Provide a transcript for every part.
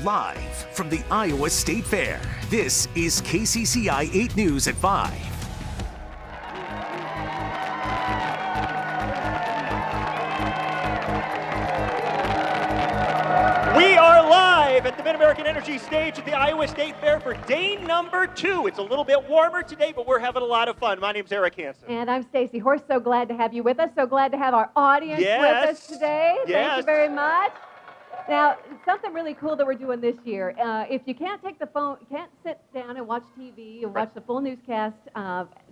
Live from the Iowa State Fair, this is KCCI 8 News at 5. We are live at the Mid-American Energy Stage at the Iowa State Fair for day number 2. It's a little bit warmer today, but we're having a lot of fun. My name's Eric Hansen. And I'm Stacy Horst. So glad to have you with us. So glad to have our audience with us today. Thank you very much. Now, something really cool that we're doing this year. If you can't take the phone, can't sit down and watch TV and watch the full newscast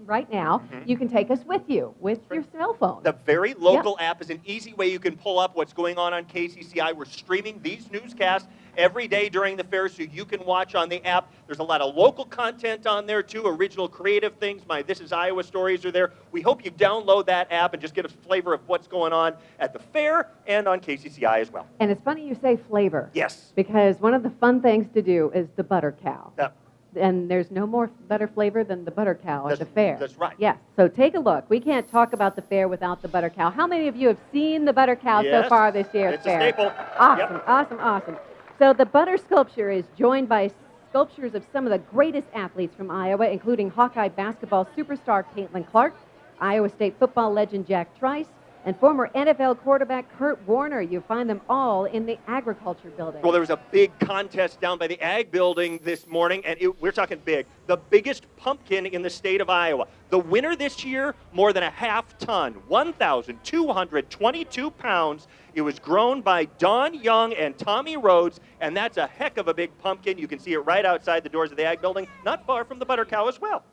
right now, you can take us with you with your cell phone. The very local app is an easy way you can pull up what's going on KCCI. We're streaming these newscasts every day during the fair, so you can watch on the app. There's a lot of local content on there, too, original creative things. My This Is Iowa stories are there. We hope you download that app and just get a flavor of what's going on at the fair and on KCCI as well. And it's funny you say flavor. Yes. Because one of the fun things to do is the butter cow. Yep. And there's no more better flavor than the butter cow at the fair. That's right. Yes. So take a look. We can't talk about the fair without the butter cow. How many of you have seen the butter cow so far this year at the fair? It's a staple. Awesome, awesome, awesome. So the butter sculpture is joined by sculptures of some of the greatest athletes from Iowa, including Hawkeye basketball superstar Caitlin Clark, Iowa State football legend Jack Trice, and former NFL quarterback Kurt Warner. You find them all in the Agriculture Building. Well, there was a big contest down by the Ag Building this morning, and we're talking big. The biggest pumpkin in the state of Iowa. The winner this year, more than a half ton, 1,222 pounds. It was grown by Don Young and Tommy Rhodes, and that's a heck of a big pumpkin. You can see it right outside the doors of the Ag Building, not far from the butter cow as well.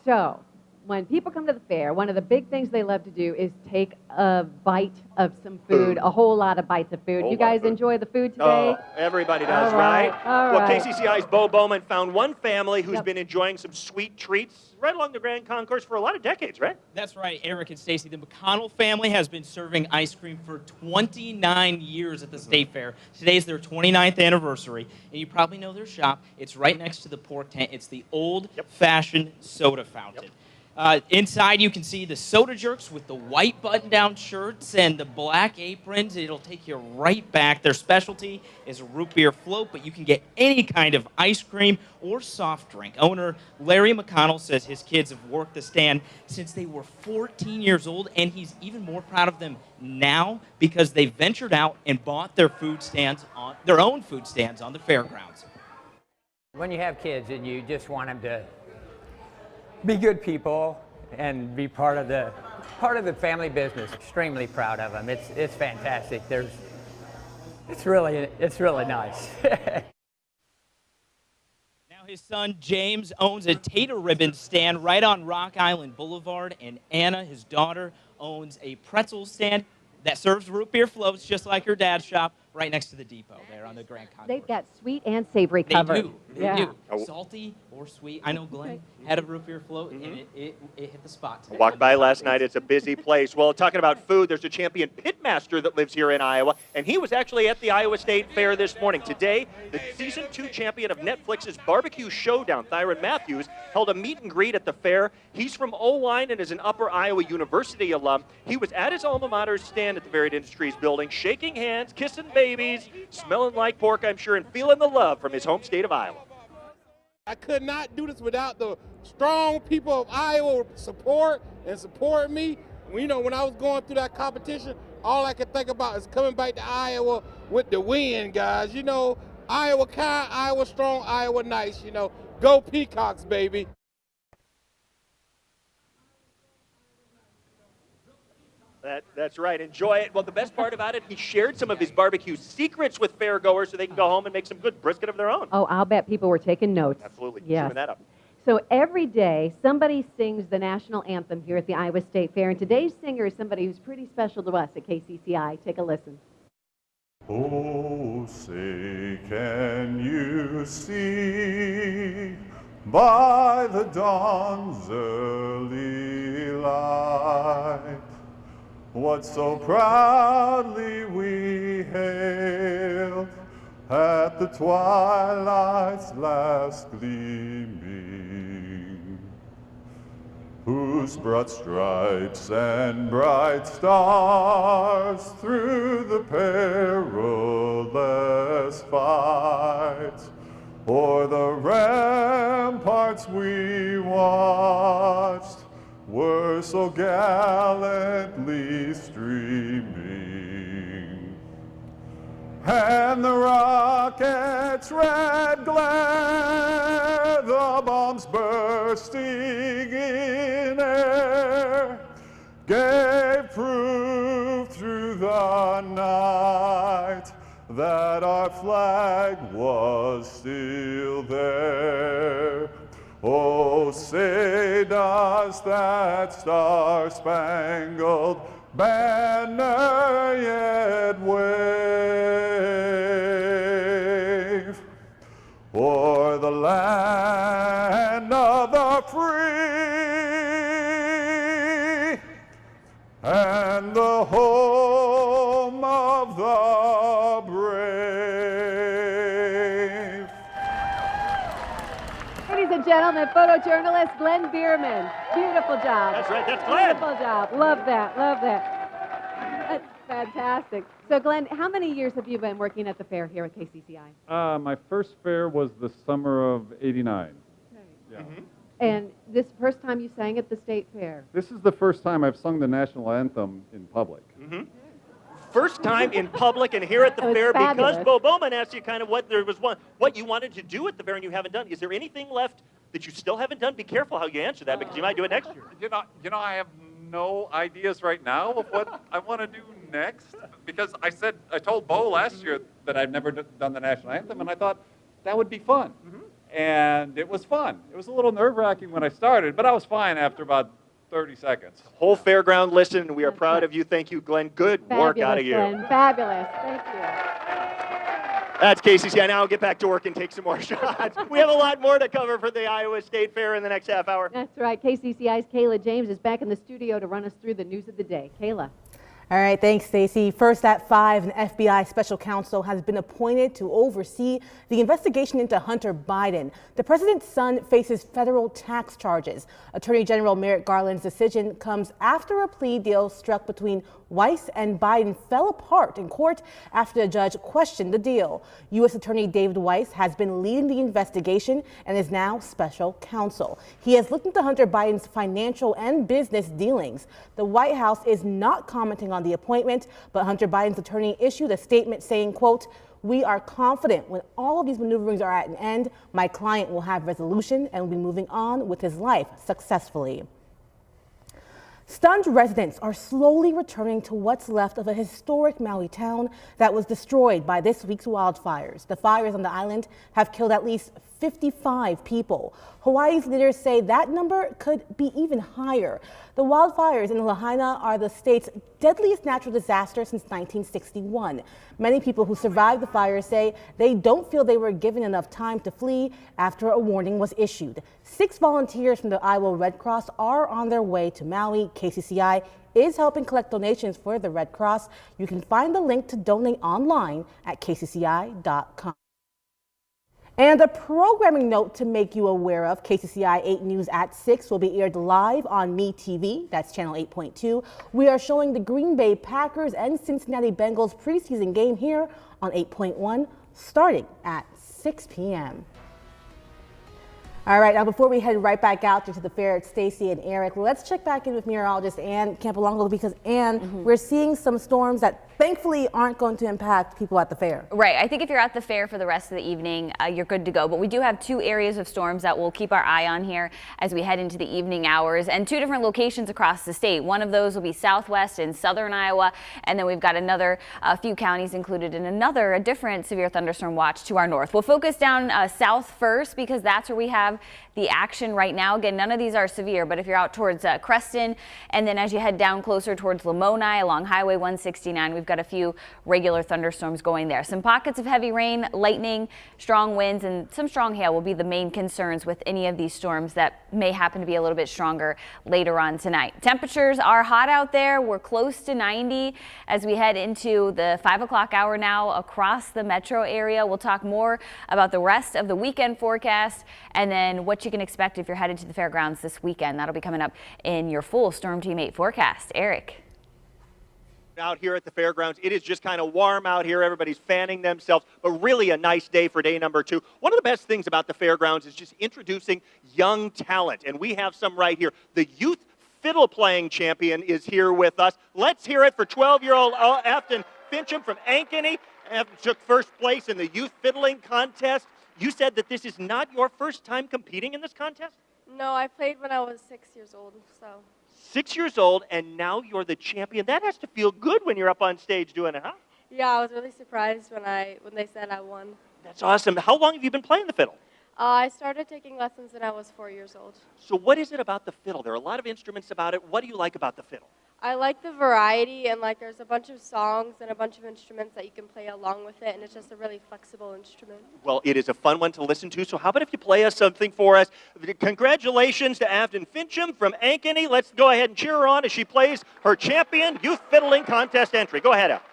So, when people come to the fair, one of the big things they love to do is take a bite of some food, a whole lot of bites of food. You guys enjoy the food today? Oh, everybody does, all right? All well, right. KCCI's Bo Bowman found one family who's been enjoying some sweet treats right along the Grand Concourse for a lot of decades, right? That's right, Eric and Stacy. The McConnell family has been serving ice cream for 29 years at the State Fair. Today's their 29th anniversary, and you probably know their shop. It's right next to the pork tent. It's the old-fashioned soda fountain. Inside, you can see the soda jerks with the white button-down shirts and the black aprons. It'll take you right back. Their specialty is a root beer float, but you can get any kind of ice cream or soft drink. Owner Larry McConnell says his kids have worked the stand since they were 14 years old, and he's even more proud of them now because they ventured out and bought their own food stands on the fairgrounds. When you have kids and you just want them to be good people and be part of the family business. Extremely proud of them. It's fantastic. It's really nice. Now his son James owns a tater ribbon stand right on Rock Island Boulevard, and Anna, his daughter, owns a pretzel stand that serves root beer floats just like her dad's shop right next to the depot there on the Grand Concourse. They've got sweet and savory covered. They do. Salty or sweet. I know Glenn had a root beer float, and it hit the spot today. I walked by last night. It's a busy place. Well, talking about food, there's a champion pitmaster that lives here in Iowa, and he was actually at the Iowa State Fair this morning. Today, the Season 2 champion of Netflix's Barbecue Showdown, Thyron Matthews, held a meet and greet at the fair. He's from Owine and is an Upper Iowa University alum. He was at his alma mater's stand at the Varied Industries building, shaking hands, kissing babies, smelling like pork, I'm sure, and feeling the love from his home state of Iowa. I could not do this without the strong people of Iowa support me. You know, when I was going through that competition, all I could think about is coming back to Iowa with the win, guys. You know, Iowa kind, Iowa strong, Iowa nice, you know. Go Peacocks, baby. That's right. Enjoy it. Well, the best part about it, he shared some of his barbecue secrets with fairgoers so they can go home and make some good brisket of their own. Oh, I'll bet people were taking notes. Absolutely. Yes. Zooming that up. So every day, somebody sings the national anthem here at the Iowa State Fair, and today's singer is somebody who's pretty special to us at KCCI. Take a listen. Oh, say, can you see by the dawn's early light what so proudly we hailed at the twilight's last gleaming? who's brought stripes and bright stars through the perilous fight. O'er the ramparts we watched were so gallantly streaming, and the rocket's red glare, the bombs bursting in air, gave proof through the night that our flag was still there. Oh, say does that star-spangled banner yet wave o'er the land of the free and the home of the brave. Ladies and gentlemen, photojournalist Glenn Bierman. Beautiful job. That's right, that's Glenn. Beautiful job. Love that, love that. That's fantastic. So Glenn, how many years have you been working at the fair here at KCCI? My first fair was the summer of '89. Yeah. Mm-hmm. And this first time you sang at the state fair? This is the first time I've sung the national anthem in public. Mm-hmm. First time in public and here at the fair, fabulous. because Bo Bowman asked you kind of what you wanted to do at the fair and you haven't done. Is there anything left that you still haven't done? Be careful how you answer that because you might do it next year. You know, I have no ideas right now of what I want to do next because I told Bo last year that I've never done the national anthem, and I thought that would be fun. Mm-hmm. And it was fun. It was a little nerve-wracking when I started, but I was fine after about 30 seconds. Whole fairground listened, and we are proud of you. Thank you, Glenn. Good work out of you. Glenn. Fabulous. Thank you. That's KCCI. Now I'll get back to work and take some more shots. We have a lot more to cover for the Iowa State Fair in the next half hour. That's right. KCCI's Kayla James is back in the studio to run us through the news of the day. Kayla. All right, thanks, Stacey. First at 5, an FBI special counsel has been appointed to oversee the investigation into Hunter Biden. The president's son faces federal tax charges. Attorney General Merrick Garland's decision comes after a plea deal struck between Weiss and Biden fell apart in court after a judge questioned the deal. U.S. Attorney David Weiss has been leading the investigation and is now special counsel. He has looked into Hunter Biden's financial and business dealings. The White House is not commenting on the appointment, but Hunter Biden's attorney issued a statement saying, quote, "We are confident when all of these maneuverings are at an end, my client will have resolution and will be moving on with his life successfully." Stunned residents are slowly returning to what's left of a historic Maui town that was destroyed by this week's wildfires. The fires on the island have killed at least 55 people. Hawaii's leaders say that number could be even higher. The wildfires in Lahaina are the state's deadliest natural disaster since 1961. Many people who survived the fires say they don't feel they were given enough time to flee after a warning was issued. 6 volunteers from the Iowa Red Cross are on their way to Maui. KCCI is helping collect donations for the Red Cross. You can find the link to donate online at kcci.com. And a programming note to make you aware of: KCCI 8 News at 6 will be aired live on MeTV, that's channel 8.2. We are showing the Green Bay Packers and Cincinnati Bengals preseason game here on 8.1 starting at 6 p.m. All right, now before we head right back out to the fair, it's Stacey and Eric. Let's check back in with meteorologist Ann Campolongo because, Ann, we're seeing some storms that thankfully aren't going to impact people at the fair. Right. I think if you're at the fair for the rest of the evening, you're good to go. But we do have 2 areas of storms that we'll keep our eye on here as we head into the evening hours, and 2 different locations across the state. One of those will be southwest and southern Iowa, and then we've got another few counties included in a different severe thunderstorm watch to our north. We'll focus down south first because that's where we have the action right now. Again, none of these are severe, but if you're out towards Creston, and then as you head down closer towards Lamoni along Highway 169, we've we've got a few regular thunderstorms going there. Some pockets of heavy rain, lightning, strong winds, and some strong hail will be the main concerns with any of these storms that may happen to be a little bit stronger later on tonight. Temperatures are hot out there. We're close to 90 as we head into the 5 o'clock hour now across the metro area. We'll talk more about the rest of the weekend forecast and then what you can expect if you're headed to the fairgrounds this weekend. That'll be coming up in your full Storm Team 8 forecast. Eric. Out here at the fairgrounds, it is just kind of warm out here. Everybody's fanning themselves, but really a nice day for day number 2. One of the best things about the fairgrounds is just introducing young talent, and we have some right here. The youth fiddle playing champion is here with us. Let's hear it for 12-year-old Afton Fincham from Ankeny. Afton took first place in the youth fiddling contest. You said that this is not your first time competing in this contest? No, I played when I was 6 years old, so. 6 years old, and now you're the champion. That has to feel good when you're up on stage doing it, huh? Yeah, I was really surprised when they said I won. That's awesome. How long have you been playing the fiddle? I started taking lessons when I was 4 years old. So what is it about the fiddle? There are a lot of instruments about it. What do you like about the fiddle? I like the variety, and like there's a bunch of songs and a bunch of instruments that you can play along with it, and it's just a really flexible instrument. Well, it is a fun one to listen to, so how about if you play us something for us? Congratulations to Afton Fincham from Ankeny. Let's go ahead and cheer her on as she plays her champion youth fiddling contest entry. Go ahead, Afton.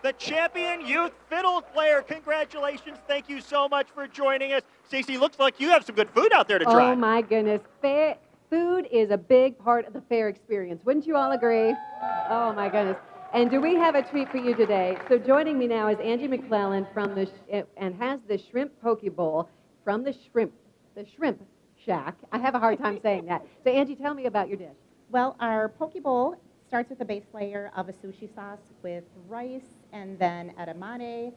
The champion youth fiddle player. Congratulations. Thank you so much for joining us. Stacey, looks like you have some good food out there to try. Oh, my goodness. Food is a big part of the fair experience. Wouldn't you all agree? Oh, my goodness. And do we have a treat for you today? So joining me now is Angie McClellan from and has the shrimp poke bowl from the shrimp shack. I have a hard time saying that. So Angie, tell me about your dish. Well, our poke bowl starts with a base layer of a sushi sauce with rice and then edamame,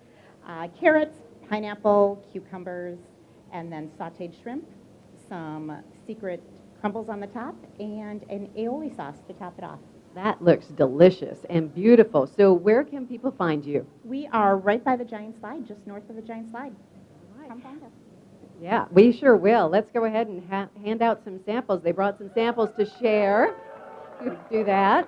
carrots, pineapple, cucumbers, and then sauteed shrimp, some secret crumbles on the top, and an aioli sauce to top it off. That looks delicious and beautiful. So where can people find you? We are right by the Giant Slide, just north of the Giant Slide. All right. Come find us. Yeah, we sure will. Let's go ahead and hand out some samples. They brought some samples to share. You can do that.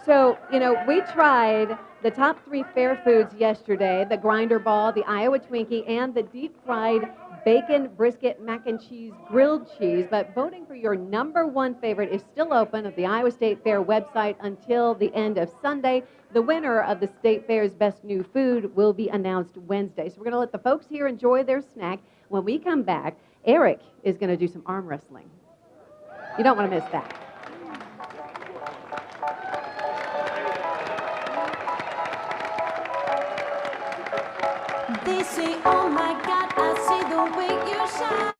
So, you know, we tried the top 3 fair foods yesterday, the grinder ball, the Iowa Twinkie, and the deep-fried bacon brisket mac and cheese grilled cheese. But voting for your #1 favorite is still open at the Iowa State Fair website until the end of Sunday. The winner of the State Fair's Best New Food will be announced Wednesday. So we're going to let the folks here enjoy their snack. When we come back, Eric is going to do some arm wrestling. You don't want to miss that. They say, oh my God, I see the way you shine.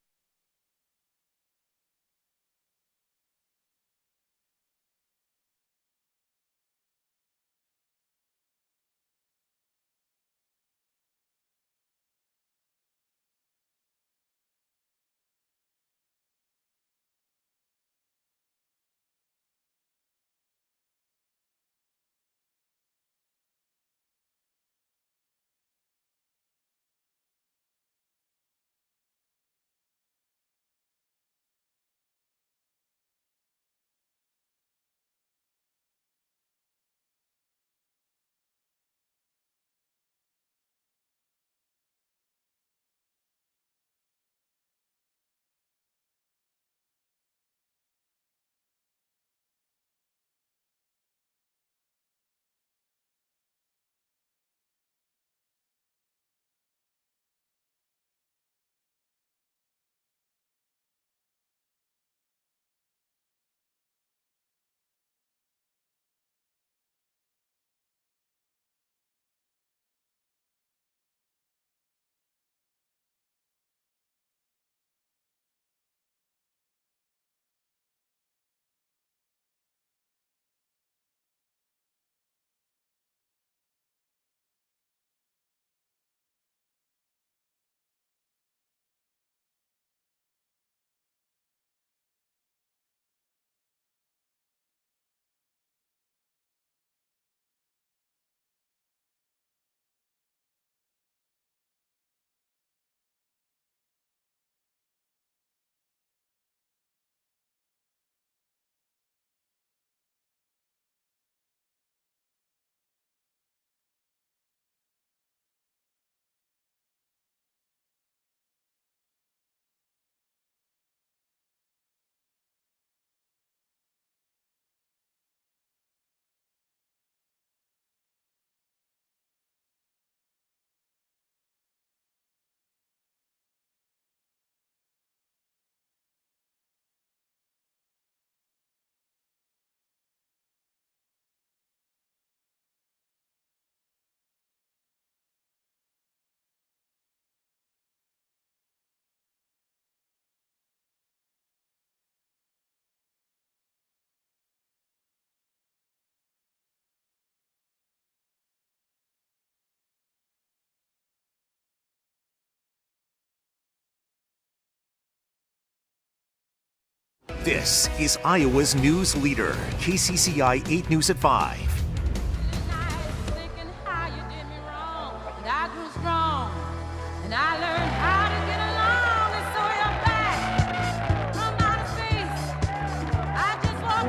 This is Iowa's news leader, KCCI 8 News at 5.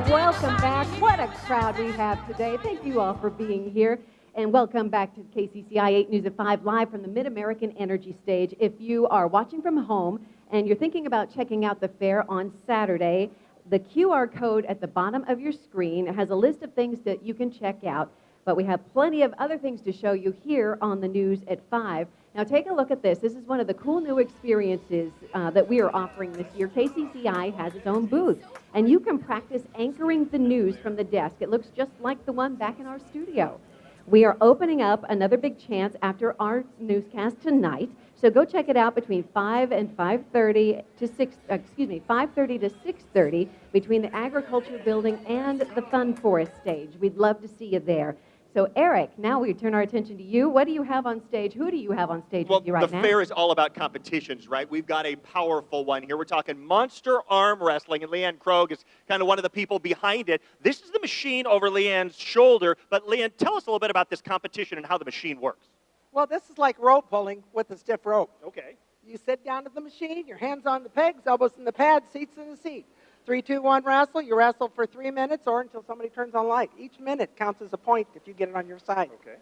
Welcome back. What a crowd we have today. Thank you all for being here. And welcome back to KCCI 8 News at 5, live from the Mid-American Energy Stage. If you are watching from home and you're thinking about checking out the fair on Saturday, the QR code at the bottom of your screen has a list of things that you can check out. But we have plenty of other things to show you here on the news at 5. Now take a look at this. This is one of the cool new experiences that we are offering this year. KCCI has its own booth, and you can practice anchoring the news from the desk. It looks just like the one back in our studio. We are opening up another big chance after our newscast tonight. So go check it out between 5 and 5:30 to 5:30 to 6:30 between the Agriculture Building and the Fun Forest stage. We'd love to see you there. So Eric, now we turn our attention to you. What do you have on stage? Who do you have on stage with you right now? Well, the fair is all about competitions, right? We've got a powerful one here. We're talking Monster Arm Wrestling, and Leanne Krogh is kind of one of the people behind it. This is the machine over Leanne's shoulder. But Leanne, tell us a little bit about this competition and how the machine works. Well, this is like rope pulling with a stiff rope. Okay. You sit down at the machine, your hands on the pegs, elbows in the pad, seats in the seat. 3, 2, 1, wrestle. You wrestle for 3 minutes or until somebody turns on light. Each minute counts as a point if you get it on your side. Okay.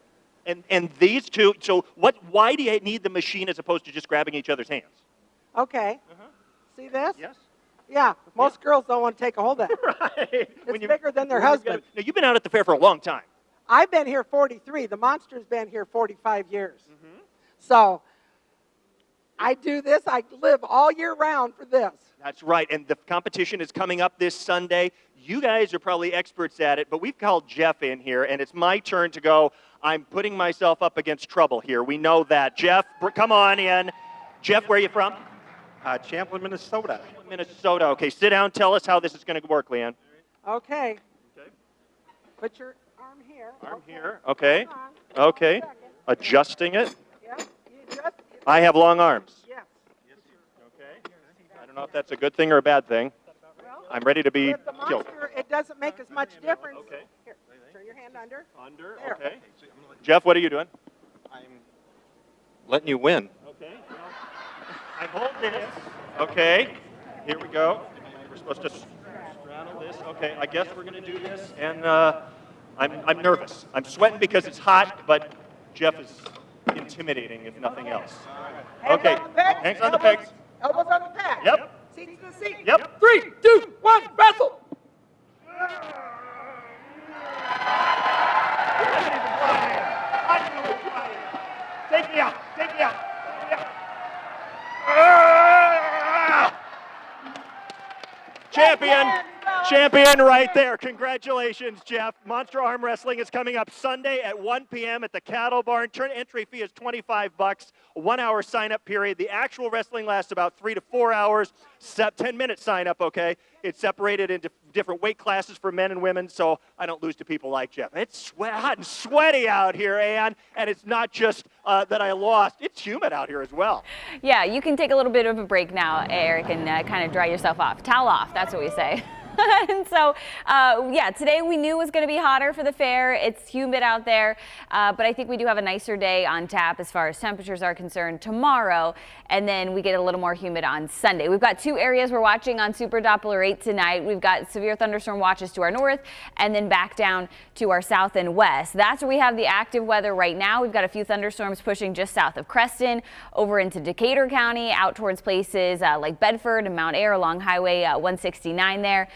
And these two, so why do you need the machine as opposed to just grabbing each other's hands? Okay. See this? Yes. Yeah. Most girls don't want to take a hold of it. Right. It's bigger than their husband. Now, you've been out at the fair for a long time. I've been here 43. The Monster's been here 45 years. So I do this. I live all year round for this. That's right, and the competition is coming up this Sunday. You guys are probably experts at it, but we've called Jeff in here, and it's my turn to go. I'm putting myself up against trouble here. We know that. Jeff, come on in. Jeff, where are you from? Champlin, Minnesota. Minnesota. Okay, sit down. Tell us how this is going to work, Leanne. Okay. Put your arm here. Arm here. Okay. Okay. Adjusting it. Yeah. You adjust. I have long arms. Yes. Okay. I don't know if that's a good thing or a bad thing. I'm ready to be with the killed. Monster, it doesn't make as much difference. Okay. Here, turn your hand under. Under. There. Okay. Jeff, what are you doing? I'm letting you win. Okay. I hold this. Okay. Here we go. We're supposed to straddle this. Okay. I guess we're going to do this. And I'm nervous. I'm sweating because it's hot, but Jeff is intimidating, if nothing else. Okay. Hands on the pegs. Elbows on the pad. Yep. Seats in the seat. Yep. 3, 2, 1, wrestle. Take me out. Take me out. Champion. Champion right there. Congratulations, Jeff. Monster Arm Wrestling is coming up Sunday at 1 p.m. at the Cattle Barn. Entry fee is $25, a 1-hour sign-up period. The actual wrestling lasts about 3 to 4 hours, 10-minute sign-up, okay? It's separated into different weight classes for men and women, so I don't lose to people like Jeff. It's hot and sweaty out here, Ann, and it's not just that I lost. It's humid out here as well. Yeah, you can take a little bit of a break now, Eric, and kind of dry yourself off. Towel off, that's what we say. And so, yeah, today we knew it was going to be hotter for the fair. It's humid out there, but I think we do have a nicer day on tap as far as temperatures are concerned tomorrow, and then we get a little more humid on Sunday. We've got 2 areas we're watching on Super Doppler 8 tonight. We've got severe thunderstorm watches to our north and then back down to our south and west. That's where we have the active weather right now. We've got a few thunderstorms pushing just south of Creston, over into Decatur County, out towards places like Bedford and Mount Ayr along Highway 169 there.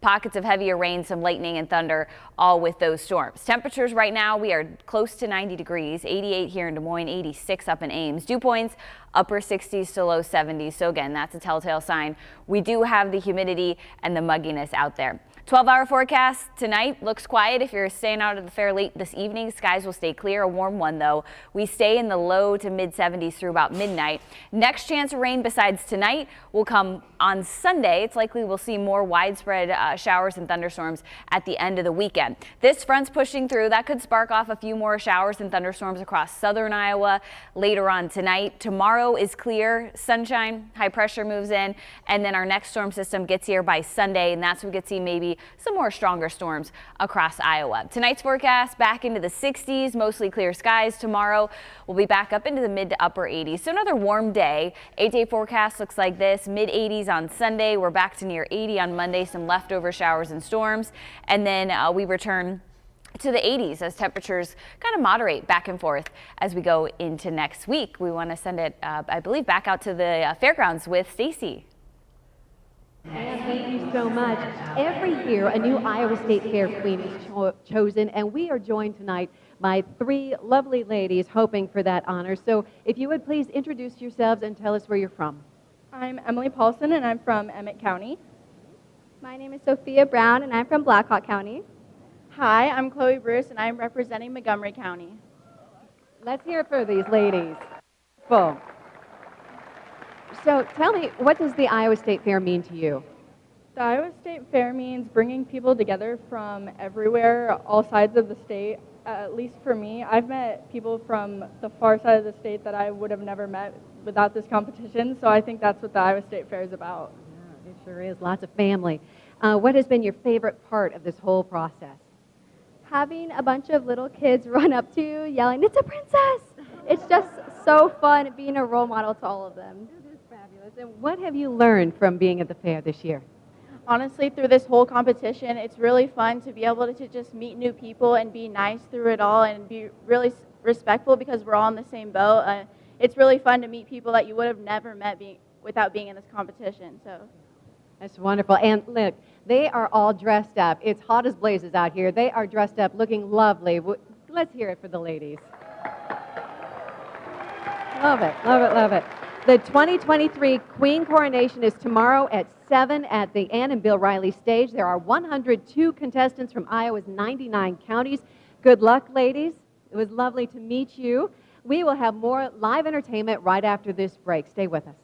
Pockets of heavier rain, some lightning and thunder, all with those storms. Temperatures right now, we are close to 90 degrees, 88 here in Des Moines, 86 up in Ames. Dew points, upper 60s to low 70s. So again, that's a telltale sign. We do have the humidity and the mugginess out there. 12-hour forecast tonight looks quiet if you're staying out of the fair late this evening. Skies will stay clear, a warm one though. We stay in the low to mid 70s through about midnight. Next chance of rain besides tonight will come on Sunday. It's likely we'll see more widespread showers and thunderstorms at the end of the weekend. This front's pushing through. That could spark off a few more showers and thunderstorms across southern Iowa later on tonight. Tomorrow is clear, sunshine, high pressure moves in, and then our next storm system gets here by Sunday, and that's when we could see maybe some more stronger storms across Iowa. Tonight's forecast back into the 60s, mostly clear skies. Tomorrow we'll be back up into the mid to upper 80s. So another warm day. 8-day forecast looks like this. Mid 80s on Sunday. We're back to near 80 on Monday. Some leftover showers and storms, and then we return to the 80s as temperatures kind of moderate back and forth as we go into next week. We want to send it, I believe, back out to the fairgrounds with Stacy. Thank you so much. Every year, a new Iowa State Fair queen is chosen, and we are joined tonight by 3 lovely ladies hoping for that honor. So if you would please introduce yourselves and tell us where you're from. I'm Emily Paulson, and I'm from Emmett County. My name is Sophia Brown, and I'm from Blackhawk County. Hi, I'm Chloe Bruce, and I'm representing Montgomery County. Let's hear it for these ladies. Full. So tell me, what does the Iowa State Fair mean to you? The Iowa State Fair means bringing people together from everywhere, all sides of the state. At least for me, I've met people from the far side of the state that I would have never met without this competition, so I think that's what the Iowa State Fair is about. Yeah, it sure is. Lots of family. What has been your favorite part of this whole process? Having a bunch of little kids run up to you yelling, "It's a princess!" It's just so fun being a role model to all of them. It is fabulous. And what have you learned from being at the fair this year? Honestly, through this whole competition, it's really fun to be able to just meet new people and be nice through it all and be really respectful because we're all in the same boat. It's really fun to meet people that you would have never met without being in this competition. So. That's wonderful. And look, they are all dressed up. It's hot as blazes out here. They are dressed up looking lovely. Let's hear it for the ladies. Love it, love it, love it. The 2023 Queen Coronation is tomorrow at 7 at the Ann and Bill Riley stage. There are 102 contestants from Iowa's 99 counties. Good luck, ladies. It was lovely to meet you. We will have more live entertainment right after this break. Stay with us.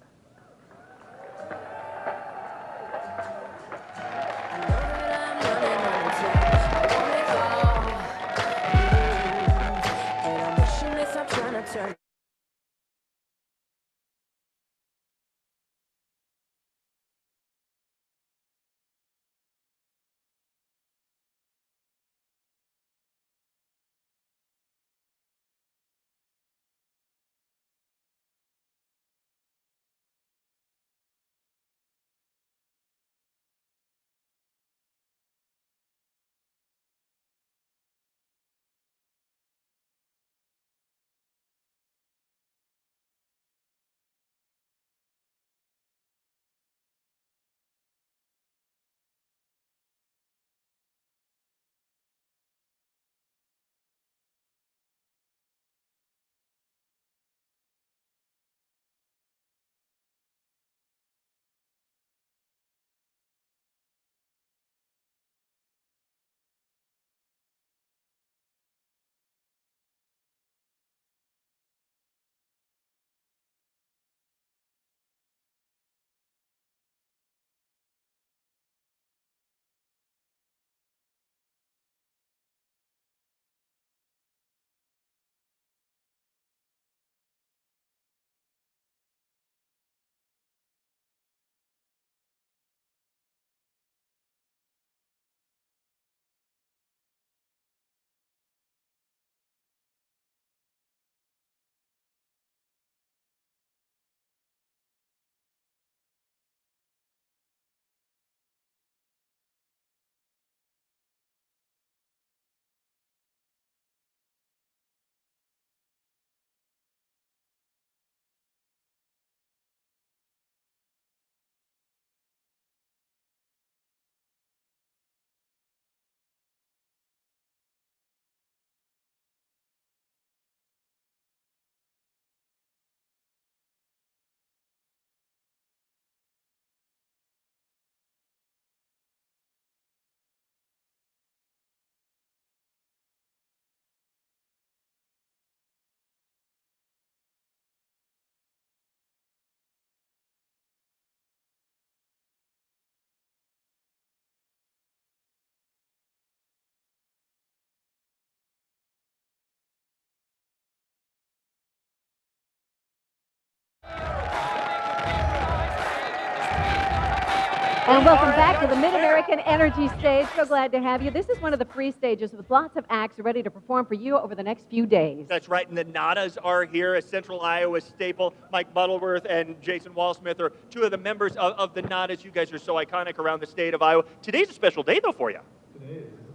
And welcome back to the Mid-American Energy Stage. So glad to have you. This is one of the free stages with lots of acts ready to perform for you over the next few days. That's right, and the Nadas are here, a Central Iowa staple. Mike Butterworth and Jason Walsmith are two of the members of the Nadas. You guys are so iconic around the state of Iowa. Today's a special day, though, for you.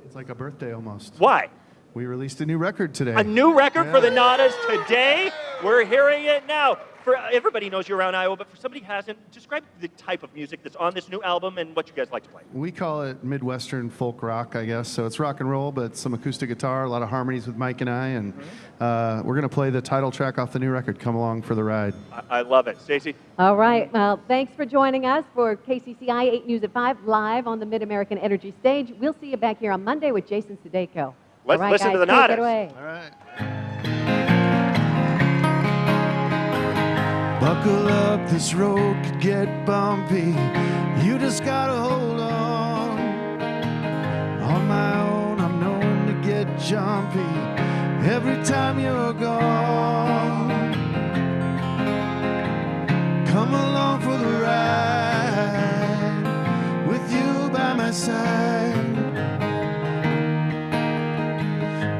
It's like a birthday almost. Why? We released a new record today. A new record for the Nadas today. We're hearing it now. For everybody knows you're around Iowa, but for somebody who hasn't, describe the type of music that's on this new album and what you guys like to play. We call it Midwestern folk rock, I guess. So it's rock and roll, but some acoustic guitar, a lot of harmonies with Mike and I, and we're going to play the title track off the new record, Come Along for the Ride. I love it. Stacey? All right. Well, thanks for joining us for KCCI 8 News at 5 live on the Mid-American Energy Stage. We'll see you back here on Monday with Jason Sudeiko. Let's listen to the Nadas. Nadas. Take it away. All right. Buckle up, this road could get bumpy. You just gotta hold on. On my own, I'm known to get jumpy every time you're gone. Come along for the ride, with you by my side.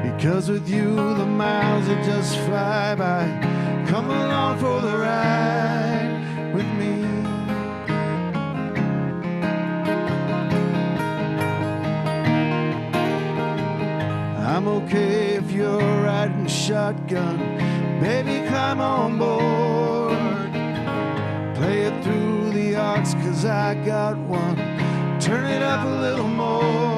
Because with you, the miles that just fly by. Come along for the ride with me. I'm okay if you're riding shotgun. Baby, climb on board. Play it through the aux, 'cause I got one. Turn it up a little more.